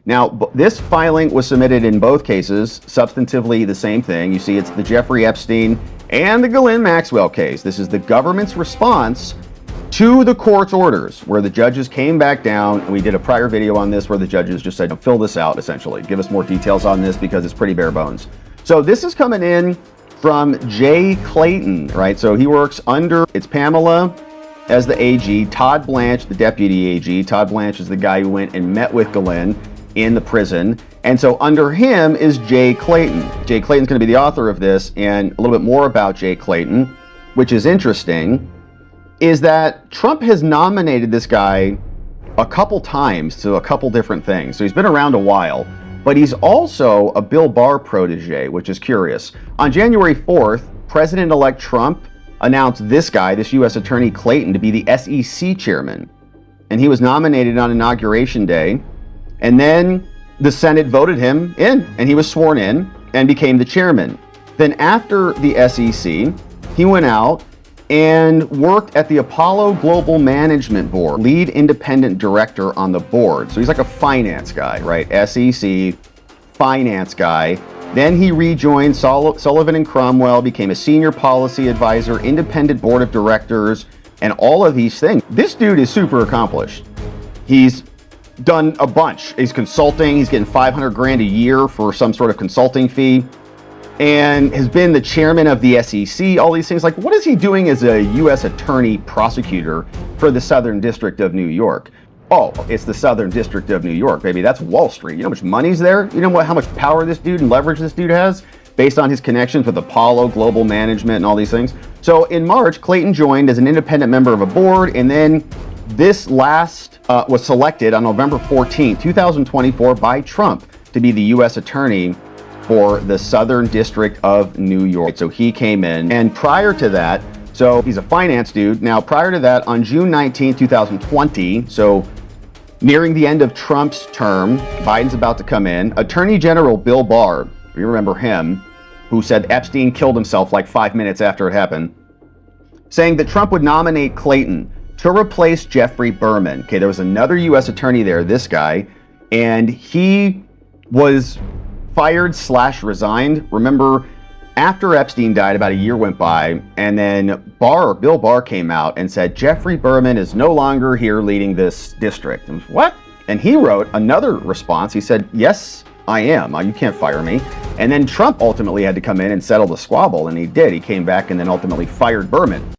Now, this filing was submitted in both cases, substantively the same thing. You see, it's the Jeffrey Epstein and the Ghislaine Maxwell case. This is the government's response to the court's orders, where the judges came back down, and we did a prior video on this where the judges just said, fill this out, essentially. Give us more details on this because it's pretty bare bones. So this is coming in from Jay Clayton, right? So he works under, it's Pamela as the AG, Todd Blanche, the deputy AG. Todd Blanche is the guy who went and met with Ghislaine in the prison. And so under him is Jay Clayton. Jay Clayton's going to be the author of this, and a little bit more about Jay Clayton, which is interesting, is that Trump has nominated this guy a couple times to a couple different things. So he's been around a while, but he's also a Bill Barr protege, which is curious. On January 4th, President-elect Trump announced this guy, this U.S. Attorney Clayton, to be the SEC chairman. And he was nominated on Inauguration Day. And then the Senate voted him in, and he was sworn in and became the chairman. Then after the SEC, he went out and worked at the Apollo Global Management Board, lead independent director on the board. So he's like a finance guy, right? SEC, finance guy. Then he rejoined Sullivan and Cromwell, became a senior policy advisor, independent board of directors, and all of these things. This dude is super accomplished. He's done a bunch. He's consulting. He's getting $500,000 a year for some sort of consulting fee, and has been the chairman of the SEC, all these things. Like, what is he doing as a U.S. attorney prosecutor for the Southern District of New York? Oh, it's the Southern District of New York, baby. That's Wall Street. You know how much money's there? You know how much power this dude and leverage this dude has based on his connections with Apollo Global Management and all these things? So in March, Clayton joined as an independent member of a board, and then this last was selected on November 14, 2024 by Trump to be the U.S. attorney for the Southern District of New York. So he came in, and prior to that, so he's a finance dude. Now, prior to that, on June 19, 2020, so nearing the end of Trump's term, Biden's about to come in, Attorney General Bill Barr, you remember him, who said Epstein killed himself like 5 minutes after it happened, saying that Trump would nominate Clayton to replace Jeffrey Berman. Okay, there was another U.S. attorney there, this guy, and he was fired/resigned. Remember, after Epstein died, about a year went by, and then Bill Barr came out and said, Jeffrey Berman is no longer here leading this district. And what? And he wrote another response. He said, yes, I am. You can't fire me. And then Trump ultimately had to come in and settle the squabble, and he did. He came back and then ultimately fired Berman.